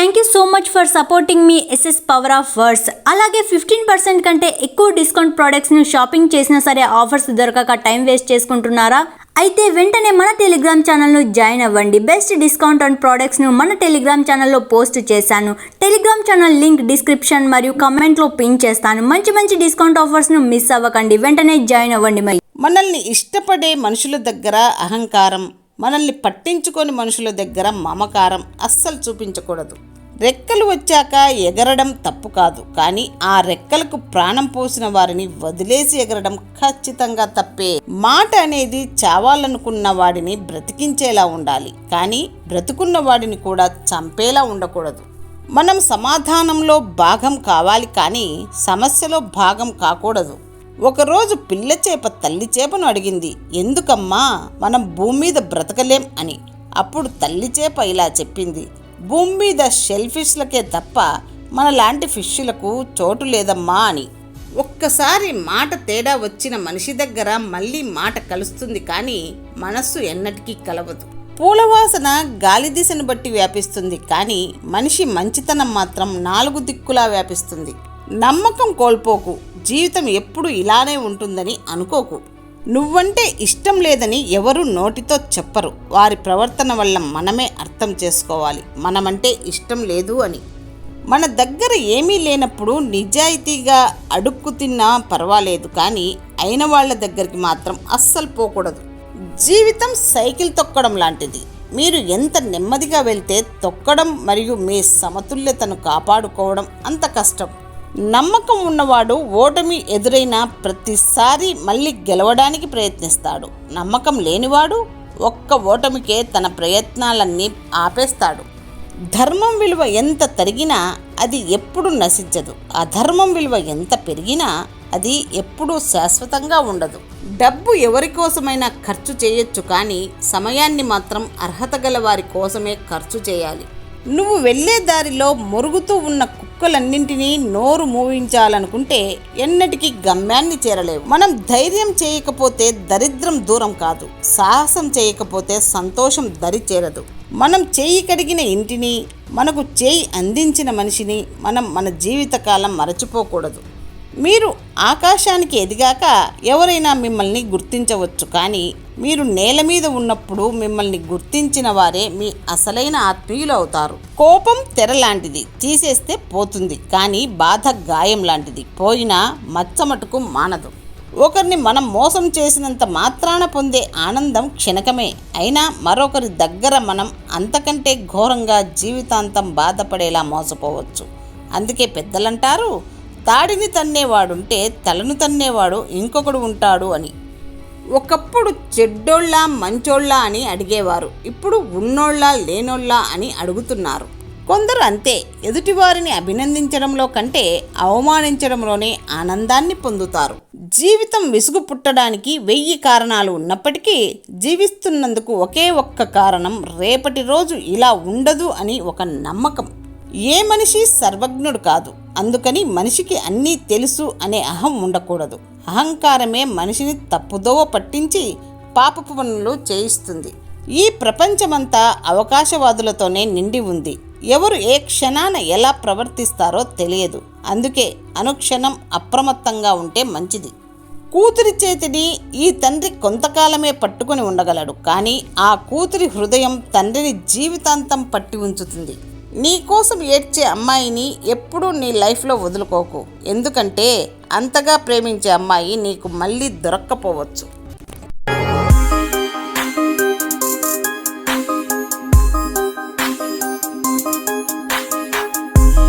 Thank you so much for supporting me SS power of words. అలాగే 15% కంటే ఎక్కువ discount ప్రోడక్ట్స్ను shopping చేసినా సరే ఆఫర్స్ దొరకక టైం వేస్ట్ చేసుకుంటున్నారా? అయితే వెంటనే మన టెలిగ్రామ్ ఛానల్ను జాయిన్ అవ్వండి. బెస్ట్ డిస్కౌంట్ ఆన్ ప్రోడక్ట్స్ను మన టెలిగ్రామ్ ఛానల్లో పోస్ట్ చేశాను. టెలిగ్రామ్ ఛానల్ లింక్ డిస్క్రిప్షన్ మరియు కామెంట్లో పిన్ చేస్తాను. మంచి డిస్కౌంట్ ఆఫర్స్ను మిస్ అవ్వకండి. వెంటనే జాయిన్ అవ్వండి. మనల్ని ఇష్టపడే మనుషుల దగ్గర అహంకారం, మనల్ని పట్టించుకొని మనుషుల దగ్గర మమకారం అస్సలు చూపించకూడదు. రెక్కలు వచ్చాక ఎగరడం తప్పు కాదు, కానీ ఆ రెక్కలకు ప్రాణం పోసిన వారిని వదిలేసి ఎగరడం ఖచ్చితంగా తప్పే. మాట అనేది చావాలనుకున్న వాడిని బ్రతికించేలా ఉండాలి, కానీ బ్రతుకున్న వాడిని కూడా చంపేలా ఉండకూడదు. మనం సమాధానంలో భాగం కావాలి, కానీ సమస్యలో భాగం కాకూడదు. ఒకరోజు పిల్ల చేప తల్లి చేపను అడిగింది, ఎందుకమ్మా మనం భూమి మీద బ్రతకలేం అని. అప్పుడు తల్లి చేప ఇలా చెప్పింది, భూమి మీద షెల్ ఫిష్లకే తప్ప మనలాంటి ఫిష్లకు చోటు లేదమ్మా అని. ఒక్కసారి మాట తేడా వచ్చిన మనిషి దగ్గర మళ్ళీ మాట కలుస్తుంది, కానీ మనస్సు ఎన్నటికీ కలవదు. పూలవాసన గాలి దిశను బట్టి వ్యాపిస్తుంది, కానీ మనిషి మంచితనం మాత్రం 4 దిక్కులా వ్యాపిస్తుంది. నమ్మకం కోల్పోకు. జీవితం ఎప్పుడు ఇలానే ఉంటుందని అనుకోకు. నువ్వంటే ఇష్టం లేదని ఎవరు నోటితో చెప్పరు. వారి ప్రవర్తన వల్ల మనమే అర్థం చేసుకోవాలి మనమంటే ఇష్టం లేదు అని. మన దగ్గర ఏమీ లేనప్పుడు నిజాయితీగా అడుక్కు తిన్నా పర్వాలేదు, కానీ అయిన వాళ్ళ దగ్గరికి మాత్రం అస్సలు పోకూడదు. జీవితం సైకిల్ తొక్కడం లాంటిది. మీరు ఎంత నెమ్మదిగా వెళ్తే తొక్కడం మరియు మీ సమతుల్యతను కాపాడుకోవడం అంత కష్టం. నమ్మకం ఉన్నవాడు ఓటమి ఎదురైన ప్రతిసారి మళ్ళీ గెలవడానికి ప్రయత్నిస్తాడు. నమ్మకం లేనివాడు ఒక్క ఓటమికే తన ప్రయత్నాలన్నీ ఆపేస్తాడు. ధర్మం విలువ ఎంత తరిగినా అది ఎప్పుడు నశించదు. అధర్మం విలువ ఎంత పెరిగినా అది ఎప్పుడూ శాశ్వతంగా ఉండదు. డబ్బు ఎవరి కోసమైనా ఖర్చు చేయొచ్చు, కానీ సమయాన్ని మాత్రం అర్హత గల వారి కోసమే ఖర్చు చేయాలి. నువ్వు వెళ్ళే దారిలో మొరుగుతూ ఉన్న కుక్కలన్నింటినీ నోరు మూయించాలనుకుంటే ఎన్నటికీ గమ్యాన్ని చేరలేవు. మనం ధైర్యం చేయకపోతే దరిద్రం దూరం కాదు, సాహసం చేయకపోతే సంతోషం దరి చేరదు. మనం చేయి కడిగిన ఇంటిని, మనకు చేయి అందించిన మనిషిని మనం మన జీవితకాలం మరచిపోకూడదు. మీరు ఆకాశానికి ఎదిగాక ఎవరైనా మిమ్మల్ని గుర్తించవచ్చు, కానీ మీరు నేల మీద ఉన్నప్పుడు మిమ్మల్ని గుర్తించిన వారే మీ అసలైన ఆత్మీయులు అవుతారు. కోపం తెర లాంటిది, తీసేస్తే పోతుంది, కానీ బాధ గాయం లాంటిది, పోయినా మచ్చమటుకు మానదు. ఒకరిని మనం మోసం చేసినంత మాత్రాన పొందే ఆనందం క్షణికమే, అయినా మరొకరి దగ్గర మనం అంతకంటే ఘోరంగా జీవితాంతం బాధపడేలా మోసపోవచ్చు. అందుకే పెద్దలంటారు, తాడిని తన్నేవాడుంటే తలను తన్నేవాడు ఇంకొకడు ఉంటాడు అని. ఒకప్పుడు చెడ్డోళ్ళ మంచోళ్ళ అని అడిగేవారు, ఇప్పుడు ఉన్నోళ్ళ లేనోళ్ళ అని అడుగుతున్నారు. కొందరు అంతే, ఎదుటివారిని అభినందించడంలో కంటే అవమానించడంలోనే ఆనందాన్ని పొందుతారు. జీవితం విసుగు పుట్టడానికి 1000 కారణాలు ఉన్నప్పటికీ జీవిస్తున్నందుకు ఒకే ఒక్క కారణం, రేపటి రోజు ఇలా ఉండదు అని ఒక నమ్మకం. ఏ మనిషి సర్వజ్ఞుడు కాదు, అందుకని మనిషికి అన్నీ తెలుసు అనే అహం ఉండకూడదు. అహంకారమే మనిషిని తప్పుదోవ పట్టించి పాపపు పనులు చేయిస్తుంది. ఈ ప్రపంచమంతా అవకాశవాదులతోనే నిండి ఉంది. ఎవరు ఏ క్షణాన ఎలా ప్రవర్తిస్తారో తెలియదు. అందుకే అనుక్షణం అప్రమత్తంగా ఉంటే మంచిది. కూతురి చేతిని ఈ తండ్రి కొంతకాలమే పట్టుకొని ఉండగలడు, కానీ ఆ కూతురి హృదయం తండ్రిని జీవితాంతం పట్టి ఉంచుతుంది. నీ కోసం ఏడ్చే అమ్మాయిని ఎప్పుడూ నీ లైఫ్లో వదులుకోకు, ఎందుకంటే అంతగా ప్రేమించే అమ్మాయి నీకు మళ్ళీ దొరక్కపోవచ్చు.